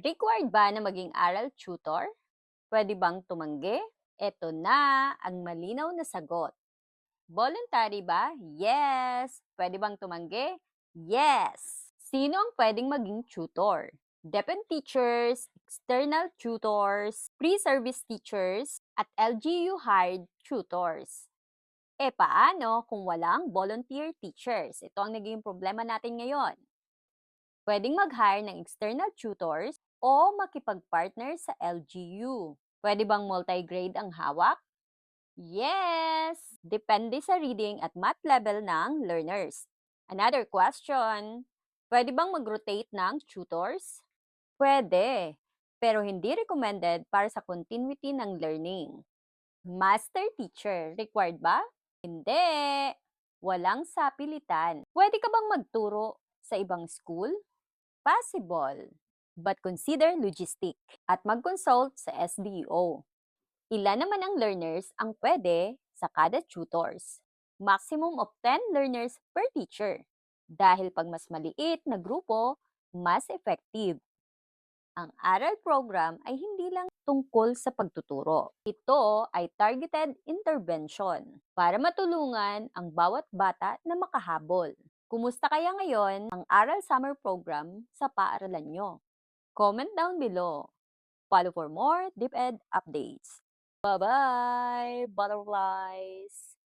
Required ba na maging aral tutor? Pwede bang tumanggi? Eto na ang malinaw na sagot. Voluntary ba? Yes! Pwede bang tumanggi? Yes! Sino ang pwedeng maging tutor? Dependent teachers, external tutors, pre-service teachers, at LGU-hired tutors. Paano kung walang volunteer teachers? Ito ang naging problema natin ngayon. Pwedeng mag-hire ng external tutors o makipag-partner sa LGU. Pwede bang multi-grade ang hawak? Yes! Depende sa reading at math level ng learners. Another question, pwede bang mag-rotate ng tutors? Pwede, pero hindi recommended para sa continuity ng learning. Master teacher, required ba? Hindi! Walang sapilitan. Pwede ka bang magturo sa ibang school? Possible, but consider logistic at mag-consult sa SDO. Ilan naman ang learners ang pwede sa kada tutors? Maximum of 10 learners per teacher. Dahil pag mas maliit na grupo, mas effective. Ang aral program ay hindi lang tungkol sa pagtuturo. Ito ay targeted intervention para matulungan ang bawat bata na makahabol. Kumusta kaya ngayon ang Aral Summer Program sa paaralan nyo? Comment down below. Follow for more DepEd updates. Bye-bye, butterflies!